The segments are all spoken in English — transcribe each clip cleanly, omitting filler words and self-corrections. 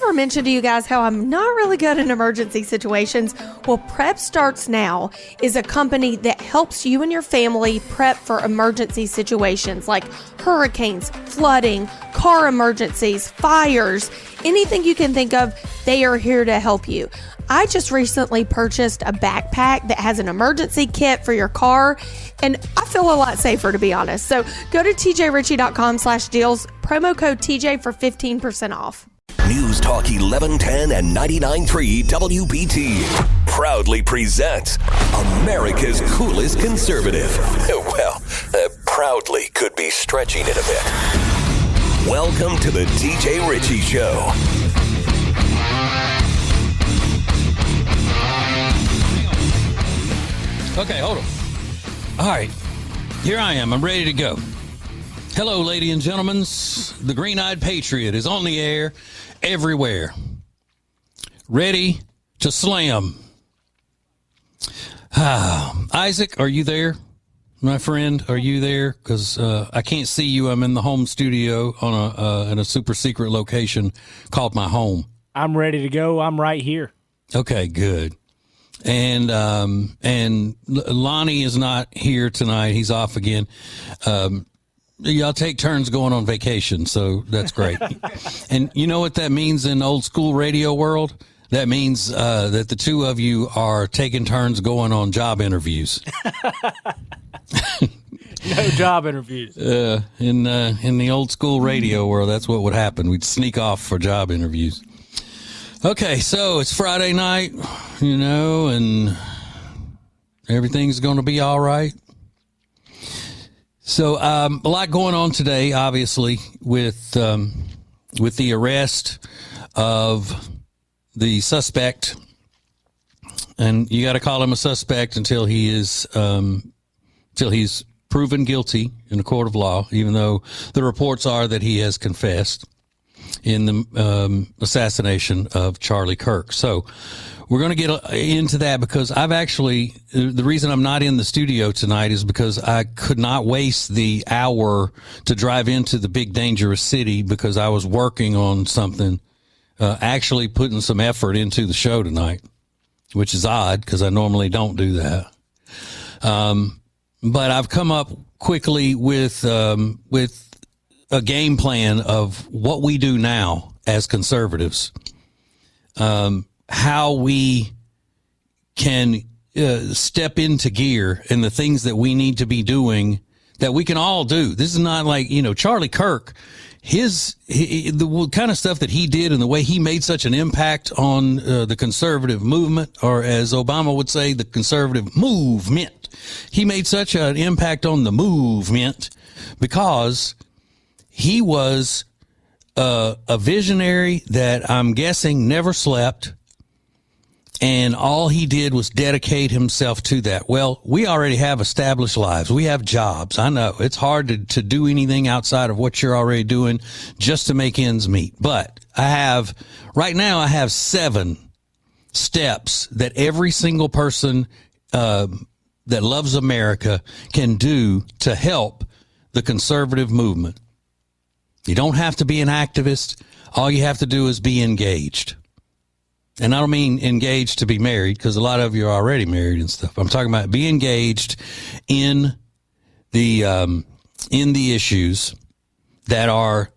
ever mentioned to you guys how I'm not really good in emergency situations? Well, Prep Starts Now is a company that helps you and your family prep for emergency situations like hurricanes, flooding, car emergencies, fires, anything you can think of, they are here to help you. I just recently purchased a backpack that has an emergency kit for your car, and I feel a lot safer, to be honest. So go to tjritchie.com/deals, promo code TJ for 15% off. News Talk 1110 and 99.3 WBT proudly presents America's coolest conservative. Well, proudly could be stretching it a bit. Welcome to the TJ Ritchie Show. Okay, hold on. All right, here I am. I'm ready to go. Hello, ladies and gentlemen. The Green-Eyed Patriot is on the air everywhere. Ready to slam. Isaac, are you there? My friend, are you there? Because I can't see you. I'm in the home studio on in a super secret location called my home. I'm ready to go. I'm right here. Okay, good. And Lonnie is not here tonight. He's off again. Y'all take turns going on vacation, so that's great. And you know what that means in old school radio world? That means that the two of you are taking turns going on job interviews. No job interviews. In the old school radio world, that's what would happen. We'd sneak off for job interviews. Okay, so it's Friday night, you know, and everything's going to be all right. So a lot going on today, obviously, with the arrest of the suspect, and you got to call him a suspect until he's proven guilty in a court of law, even though the reports are that he has confessed in the assassination of Charlie Kirk. So we're going to get into that because the reason I'm not in the studio tonight is because I could not waste the hour to drive into the big dangerous city because I was working on something, actually putting some effort into the show tonight, which is odd because I normally don't do that. But I've come up quickly with a game plan of what we do now as conservatives, how we can step into gear and the things that we need to be doing that we can all do. This is not like, Charlie Kirk, the kind of stuff that he did and the way he made such an impact on the conservative movement, or as Obama would say, the conservative movement. He made such an impact on the movement because he was a visionary that I'm guessing never slept, and all he did was dedicate himself to that. Well, we already have established lives. We have jobs. I know it's hard to do anything outside of what you're already doing just to make ends meet. But right now I have 7 steps that every single person that loves America can do to help the conservative movement. You don't have to be an activist. All you have to do is be engaged. And I don't mean engaged to be married, because a lot of you are already married and stuff. I'm talking about be engaged in the issues that are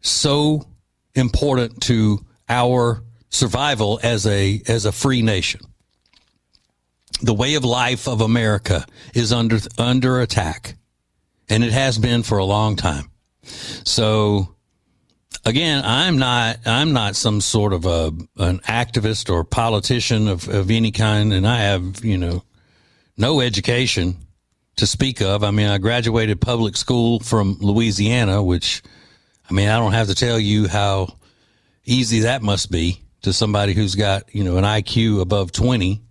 so important to our survival as a free nation. The way of life of America is under attack, and it has been for a long time. So again, I'm not some sort of an activist or politician of any kind, and I have, no education to speak of. I mean, I graduated public school from Louisiana, which, I don't have to tell you how easy that must be to somebody who's got, an IQ above 20.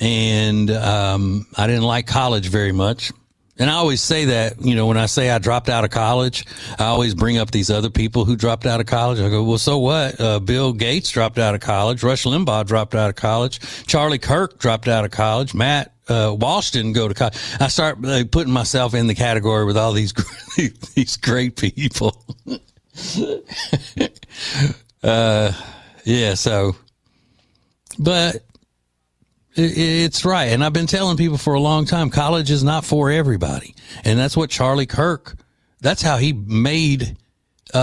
And I didn't like college very much. And I always say that, when I say I dropped out of college, I always bring up these other people who dropped out of college. I go, well, so what? Bill Gates dropped out of college. Rush Limbaugh dropped out of college. Charlie Kirk dropped out of college. Matt Walsh didn't go to college. I start putting myself in the category with all these great people. Yeah, so, but it's right. And I've been telling people for a long time, college is not for everybody. And that's what Charlie Kirk, that's how he made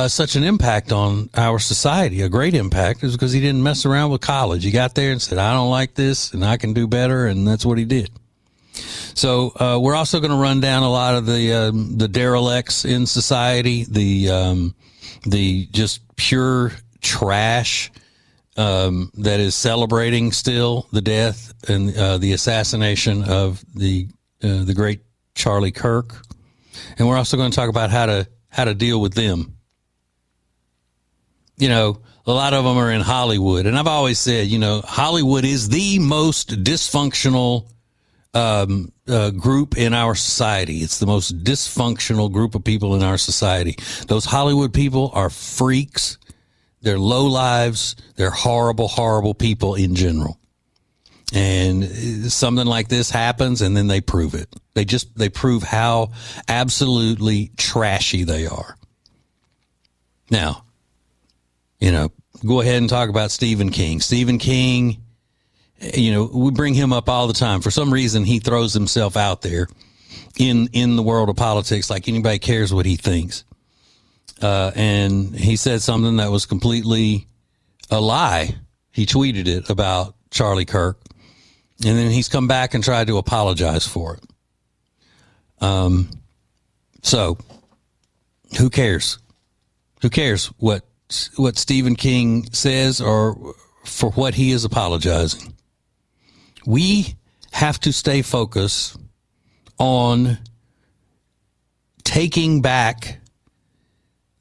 such an impact on our society, a great impact, is because he didn't mess around with college. He got there and said, I don't like this and I can do better. And that's what he did. So we're also going to run down a lot of the derelicts in society, the just pure trash that is celebrating still the death and the assassination of the great Charlie Kirk, and we're also going to talk about how to deal with them. You know, a lot of them are in Hollywood, and I've always said, you know, Hollywood is the most dysfunctional group in our society. It's the most dysfunctional group of people in our society. Those Hollywood people are freaks. They're low lives. They're horrible, horrible people in general. And something like this happens, and then they prove it. They prove how absolutely trashy they are. Now, you know, go ahead and talk about Stephen King. Stephen King, you know, we bring him up all the time. For some reason, he throws himself out there in the world of politics like anybody cares what he thinks. And he said something that was completely a lie. He tweeted it about Charlie Kirk, and then he's come back and tried to apologize for it. So who cares? Who cares what Stephen King says or for what he is apologizing? We have to stay focused on taking back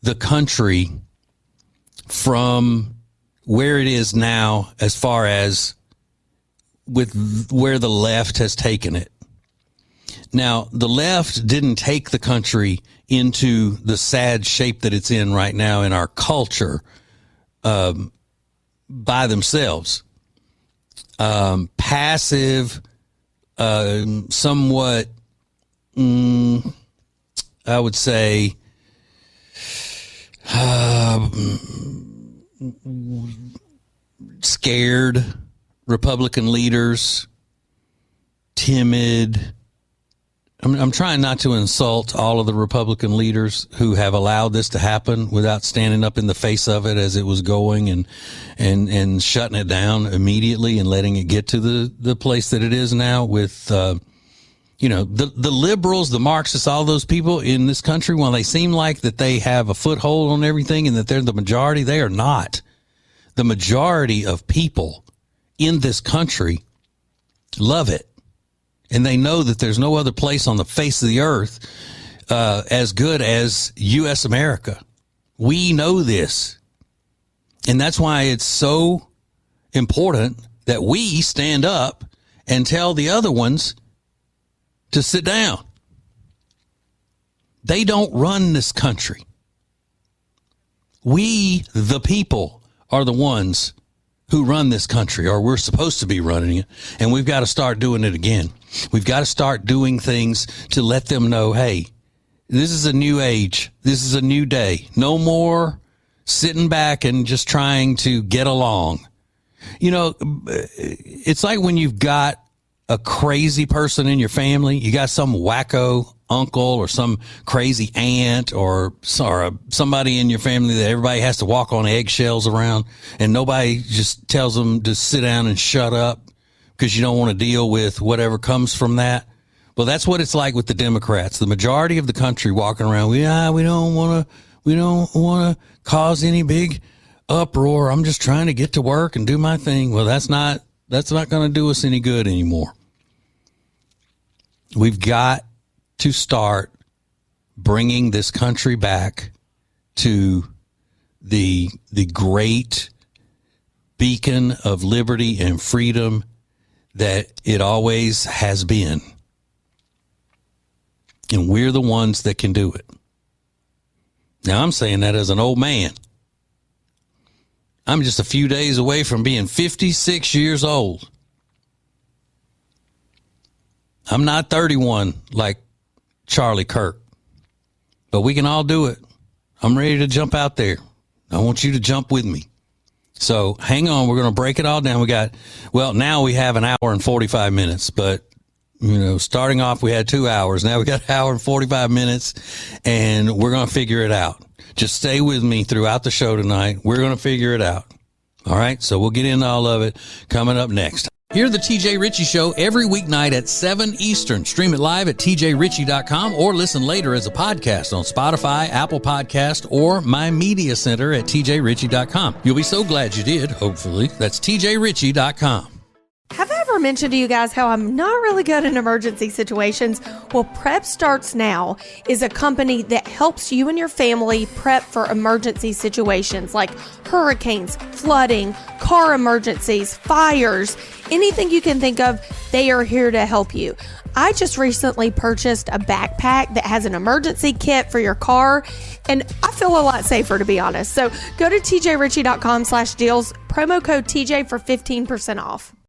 the country from where it is now as far as with where the left has taken it. Now, the left didn't take the country into the sad shape that it's in right now in our culture by themselves. Passive, somewhat, I would say, scared Republican leaders, timid. I'm trying not to insult all of the Republican leaders who have allowed this to happen without standing up in the face of it as it was going and shutting it down immediately and letting it get to the place that it is now with, you know, the liberals, the Marxists, all those people in this country, while they seem like that they have a foothold on everything and that they're the majority, they are not. The majority of people in this country love it. And they know that there's no other place on the face of the earth as good as U.S. America. We know this. And that's why it's so important that we stand up and tell the other ones to sit down. They don't run this country. We, the people, are the ones who run this country, or we're supposed to be running it, and we've got to start doing it again. We've got to start doing things to let them know, hey, this is a new age. This is a new day. No more sitting back and just trying to get along. You know, it's like when you've got a crazy person in your family, you got some wacko uncle or some crazy aunt or somebody in your family that everybody has to walk on eggshells around, and nobody just tells them to sit down and shut up because you don't want to deal with whatever comes from that. Well, that's what it's like with the Democrats. The majority of the country walking around, we don't want to cause any big uproar. I'm just trying to get to work and do my thing. Well, that's not going to do us any good anymore. We've got to start bringing this country back to the great beacon of liberty and freedom that it always has been. And we're the ones that can do it. Now, I'm saying that as an old man. I'm just a few days away from being 56 years old. I'm not 31 like Charlie Kirk, but we can all do it. I'm ready to jump out there. I want you to jump with me. So hang on. We're going to break it all down. Now we have an hour and 45 minutes, but starting off, we had 2 hours. Now we got an hour and 45 minutes, and we're going to figure it out. Just stay with me throughout the show tonight. We're going to figure it out. All right. So we'll get into all of it coming up next. Hear the TJ Ritchie Show every weeknight at 7 Eastern. Stream it live at tjritchie.com or listen later as a podcast on Spotify, Apple Podcast, or my media center at tjritchie.com. You'll be so glad you did, hopefully. That's tjritchie.com. Have I ever mentioned to you guys how I'm not really good in emergency situations? Well, Prep Starts Now is a company that helps you and your family prep for emergency situations like hurricanes, flooding, car emergencies, fires, anything you can think of, they are here to help you. I just recently purchased a backpack that has an emergency kit for your car, and I feel a lot safer, to be honest. So go to tjritchie.com/deals, promo code TJ for 15% off.